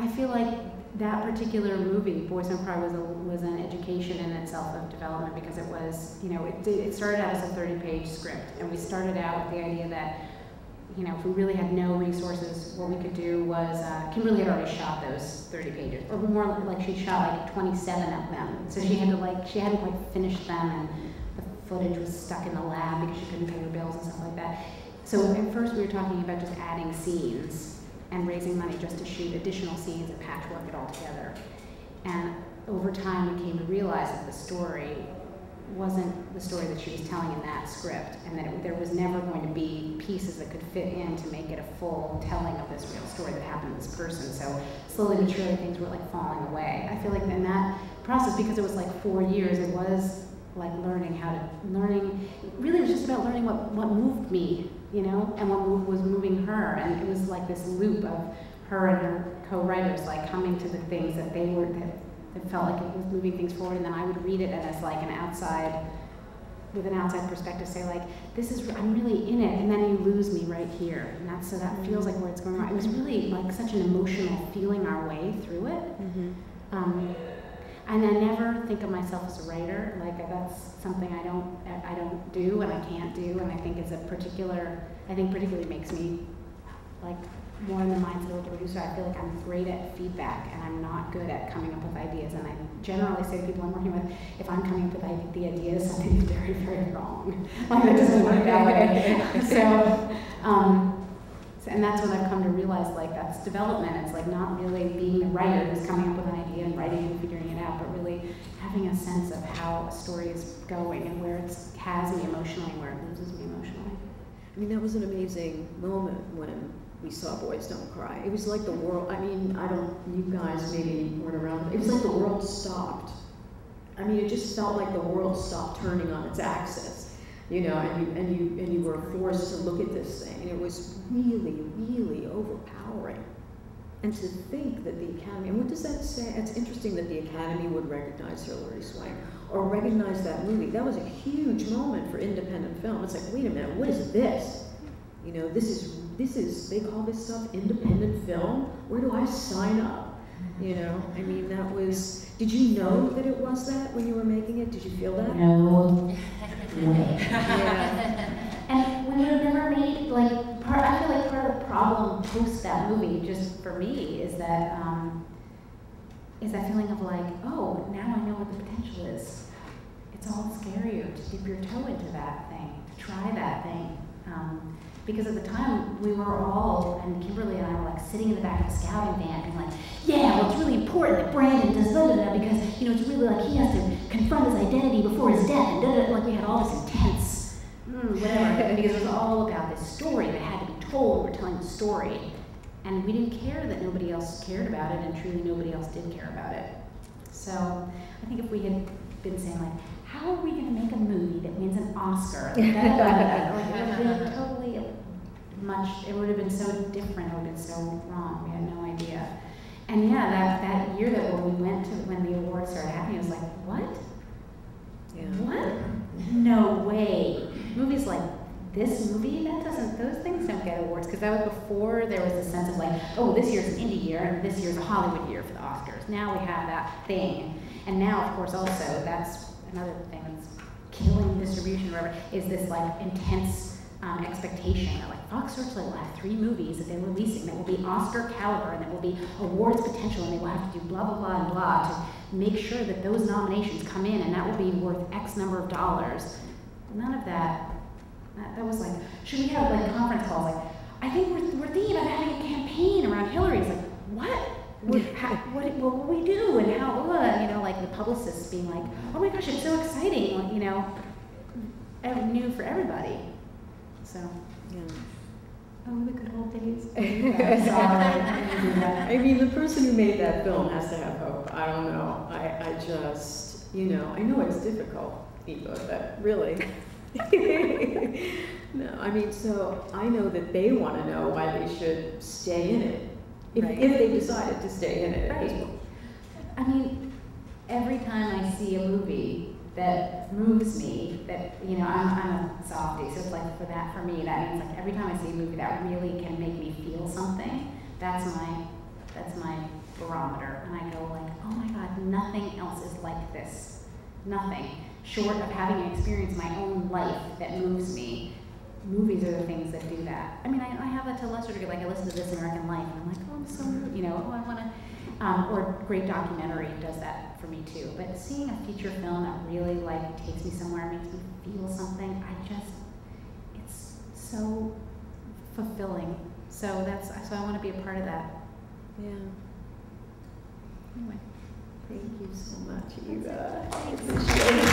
I feel like that particular movie, Boys Don't Cry, was an education in itself of development, because it was, it started out as a 30-page script, and we started out with the idea that, if we really had no resources, what we could do was, Kimberly had already shot those 30 pages, or more like she'd shot like 27 of them, so she hadn't quite finished them, and the footage was stuck in the lab because she couldn't pay her bills and stuff like that. So at first we were talking about just adding scenes and raising money just to shoot additional scenes and patchwork it all together. And over time we came to realize that the story wasn't the story that she was telling in that script, and that there was never going to be pieces that could fit in to make it a full telling of this real story that happened to this person. So slowly but surely things were like falling away. I feel like in that process, because it was like 4 years, it was like learning, really it was just about learning what moved me, and what was moving her. And it was like this loop of her and her co-writers like coming to the things that that felt like it was moving things forward, and then I would read it as like with an outside perspective, say like, I'm really in it, and then you lose me right here, and so that feels like where it's going wrong. It was really like such an emotional feeling our way through it. And I never think of myself as a writer. Like that's something I don't do and I can't do, and I think particularly makes me like more in the mindset of a producer. I feel like I'm great at feedback, and I'm not good at coming up with ideas. And I generally say to people I'm working with, if I'm coming up with the ideas, something's very, very wrong. Like that doesn't work that way. And that's what I've come to realize, like that's development. It's like not really being a writer who's coming up with an idea and writing and figuring it out, but really having a sense of how a story is going and where it has me emotionally and where it loses me emotionally. I mean, that was an amazing moment when we saw Boys Don't Cry. It was like the world, you guys maybe weren't around, it was like the world stopped. I mean, it just felt like the world stopped turning on its axis. And you were forced to look at this thing, and it was really, really overpowering. And to think that the Academy, and what does that say? It's interesting that the Academy would recognize Hilary Swank, or recognize that movie. That was a huge moment for independent film. It's like, wait a minute, what is this? This is, they call this stuff independent film? Where do I sign up? I mean, that was, did you know that it was that when you were making it? Did you feel that? No. Yeah. And we would have never made, I feel like part of the problem post that movie, just for me, is that feeling of like, oh, now I know what the potential is. It's all scarier to dip your toe into that thing, to try that thing. Because at the time, we were all, and Kimberly and I were like sitting in the back of the scouting van and like, yeah, well, it's really important that Brandon does that because, it's really like he has to confront his identity before his death, and like we had all this intense, whatever, because it was all about this story that had to be told. We're telling the story. And we didn't care that nobody else cared about it, and truly nobody else did care about it. So I think if we had been saying like, how are we going to make a movie that wins an Oscar? It would have been totally it would have been so different, it would have been so wrong. We had no idea. And yeah, that year that when we went to, when the awards started happening, it was like, what? Yeah. What? No way. Movies like this movie, those things don't get awards, because that was before there was a sense of like, oh, this year's an indie year, and this year's a Hollywood year for the Oscars. Now we have that thing. And now, of course, also, that's another thing that's killing distribution, whatever, is this like intense expectation that like Fox Searchlight will have 3 movies that they're releasing that will be Oscar caliber and that will be awards potential, and they will have to do blah, blah, blah, and blah to make sure that those nominations come in, and that will be worth X number of dollars. None of that. That was like, should we have like conference calls? Like, I think we're thinking about having a campaign around Hillary. It's like, what? What will we do? And how, like the publicists being like, oh my gosh, it's so exciting, new for everybody. So, yeah. Oh, the good old days. I mean, the person who made that film has to have hope. I don't know. I just, I know it's difficult, Eva, but really. No, I mean, so I know that they want to know why they should stay in it, if they decided to stay in it. Right. I mean, every time I see a movie that moves me, that, I'm a softie, so it's like for me, that means like every time I see a movie that really can make me feel something, that's my barometer, and I go like, oh my God, nothing else is like this. Nothing. Short of having experienced my own life that moves me, movies are the things that do that. I mean, I have it to a lesser degree, like I listen to This American Life, and I'm like, oh, I'm so moved, you know, oh, I want to, or great documentary does that for me too. But seeing a feature film that really like takes me somewhere, makes me feel something, it's so fulfilling. So I want to be a part of that. Yeah. Anyway. Thank you so much, Eva. I appreciate it.